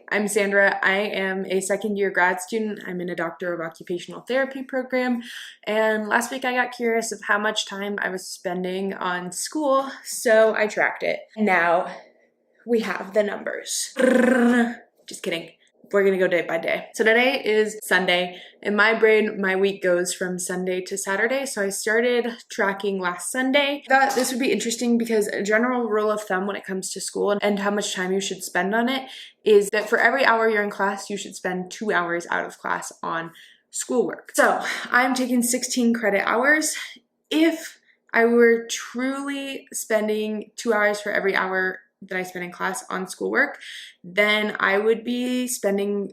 I'm Sandra. I am a second-year grad student. I'm in a Doctor of Occupational Therapy program, and last week I got curious of how much time I was spending on school, so I tracked it. Now we have the numbers. Just kidding. We're gonna go day by day. So today is Sunday. In my brain, my week goes from Sunday to Saturday. So I started tracking last Sunday. I thought this would be interesting because a general rule of thumb when it comes to school and how much time you should spend on it is that for every hour you're in class, you should spend 2 hours out of class on schoolwork. So I'm taking 16 credit hours. If I were truly spending 2 hours for every hour that I spend in class on schoolwork, then I would be spending,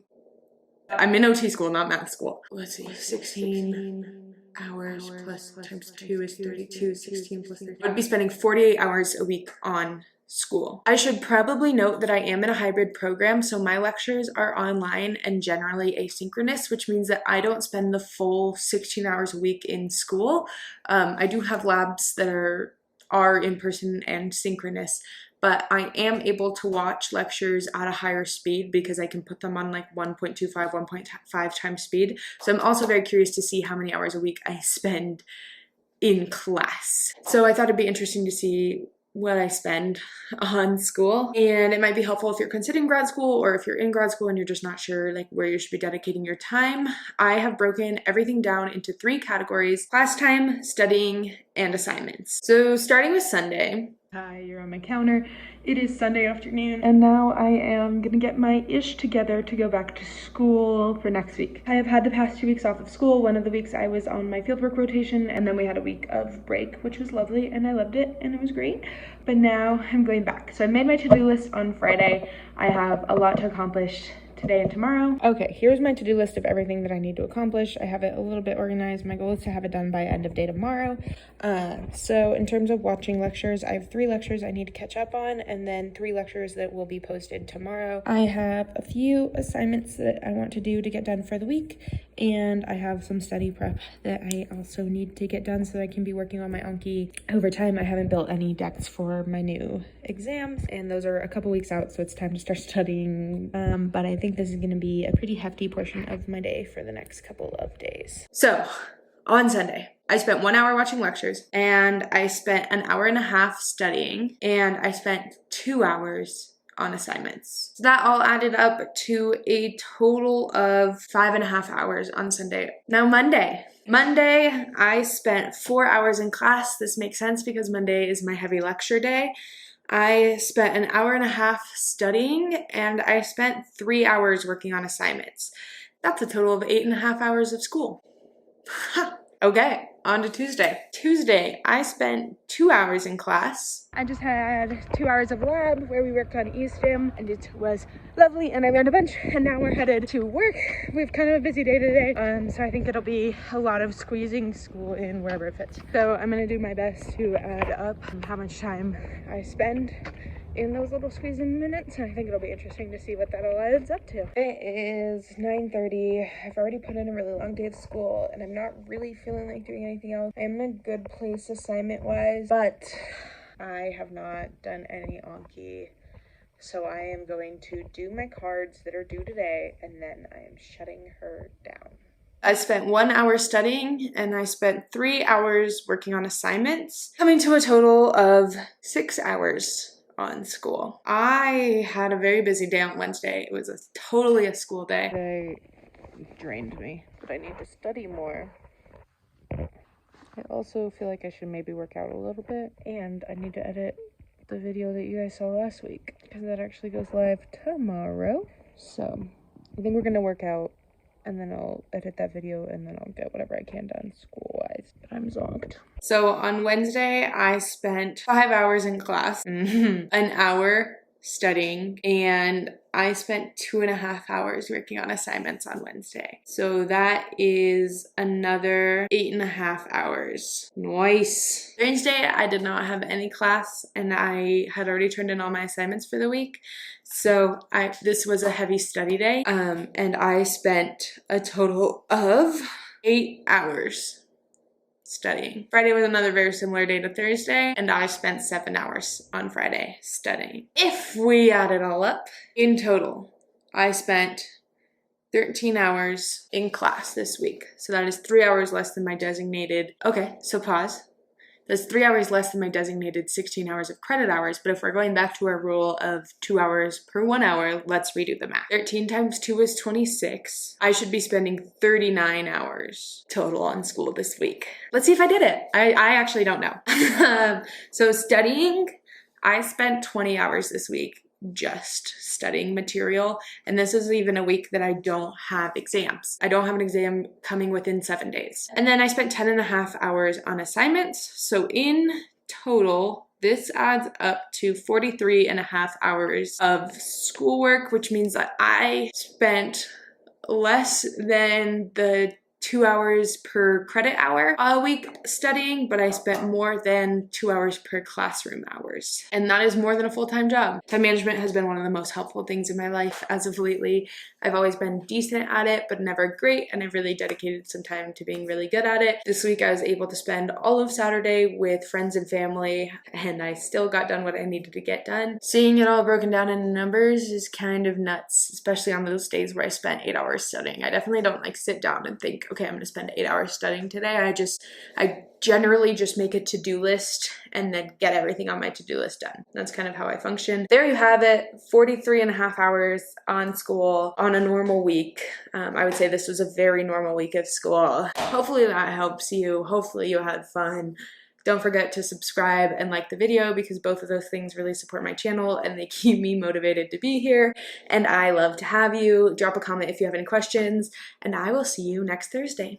I'm in OT school, not math school. Let's see, 16 hours plus times 2 is 32, 16 plus 30. I would be spending 48 hours a week on school. I should probably note that I am in a hybrid program, so my lectures are online and generally asynchronous, which means that I don't spend the full 16 hours a week in school. I do have labs that are in person and synchronous, but I am able to watch lectures at a higher speed because I can put them on like 1.25, 1.5 times speed. So I'm also very curious to see how many hours a week I spend in class. So I thought it'd be interesting to see what I spend on school, and it might be helpful if you're considering grad school or if you're in grad school and you're just not sure like where you should be dedicating your time. I have broken everything down into 3 categories: class time, studying, and assignments. So starting with Sunday. Hi, you're on my counter. It is Sunday afternoon, and now I am gonna get my ish together to go back to school for next week. I have had the past 2 weeks off of school. One of the weeks I was on my fieldwork rotation, and then we had a week of break, which was lovely, and I loved it, and it was great. But now I'm going back. So I made my to-do list on Friday. I have a lot to accomplish today and tomorrow. Okay, here's my to-do list of everything that I need to accomplish. I have it a little bit organized. My goal is to have it done by end of day tomorrow. So in terms of watching lectures, I have 3 lectures I need to catch up on, and then 3 lectures that will be posted tomorrow. I have a few assignments that I want to do to get done for the week, and I have some study prep that I also need to get done so that I can be working on my Anki. Over time, I haven't built any decks for my new exams, and those are a couple weeks out, so it's time to start studying. But I think this is going to be a pretty hefty portion of my day for the next couple of days. So on Sunday, I spent 1 hour watching lectures, and I spent an hour and a half studying, and I spent 2 hours on assignments. So that all added up to a total of 5.5 hours on Sunday. Now Monday, I spent 4 hours in class. This makes sense because Monday is my heavy lecture day. I spent an hour and a half studying, and I spent 3 hours working on assignments. That's a total of 8.5 hours of school. Okay, on to Tuesday. Tuesday, I spent 2 hours in class. I just had 2 hours of lab where we worked on ESTIM, and it was lovely, and I learned a bunch, and now we're headed to work. We have kind of a busy day today, so I think it'll be a lot of squeezing school in wherever it fits. So I'm gonna do my best to add up how much time I spend in those little squeezing minutes, and I think it'll be interesting to see what that all adds up to. It is 9:30. I've already put in a really long day of school, and I'm not really feeling like doing anything else. I'm in a good place assignment-wise, but I have not done any Anki, so I am going to do my cards that are due today, and then I am shutting her down. I spent 1 hour studying, and I spent 3 hours working on assignments, coming to a total of 6 hours on school. I had a very busy day on Wednesday. It was totally a school day. It drained me, but I need to study more. I also feel like I should maybe work out a little bit, and I need to edit the video that you guys saw last week because that actually goes live tomorrow. So I think we're gonna work out, and then I'll edit that video, and then I'll get whatever I can done school-wise. But I'm zonked. So on Wednesday, I spent 5 hours in class, an hour studying, and I spent 2.5 hours working on assignments on Wednesday. So that is another 8.5 hours. Nice. Thursday, I did not have any class, and I had already turned in all my assignments for the week. So this was a heavy study day, and I spent a total of 8 hours studying. Friday was another very similar day to Thursday, and I spent 7 hours on Friday studying. If we add it all up, in total, I spent 13 hours in class this week. So that is 3 hours less than my designated, okay, so pause. That's 3 hours less than my designated 16 hours of credit hours, but if we're going back to our rule of 2 hours per 1 hour, let's redo the math. 13 times 2 is 26. I should be spending 39 hours total on school this week. Let's see if I did it. I actually don't know. So studying, I spent 20 hours this week just studying material, and this is even a week that I don't have exams. I don't have an exam coming within 7 days. And then I spent 10.5 hours on assignments. So in total, this adds up to 43.5 hours of schoolwork, which means that I spent less than the 2 hours per credit hour a week studying, but I spent more than 2 hours per classroom hours. And that is more than a full-time job. Time management has been one of the most helpful things in my life as of lately. I've always been decent at it, but never great, and I've really dedicated some time to being really good at it. This week I was able to spend all of Saturday with friends and family, and I still got done what I needed to get done. Seeing it all broken down into numbers is kind of nuts, especially on those days where I spent 8 hours studying. I definitely don't like sit down and think, okay, I'm gonna spend 8 hours studying today. I generally just make a to-do list and then get everything on my to-do list done. That's kind of how I function. There you have it, 43.5 hours on school on a normal week. I would say this was a very normal week of school. Hopefully that helps you. Hopefully you had fun. Don't forget to subscribe and like the video because both of those things really support my channel and they keep me motivated to be here. And I love to have you. Drop a comment if you have any questions, and I will see you next Thursday.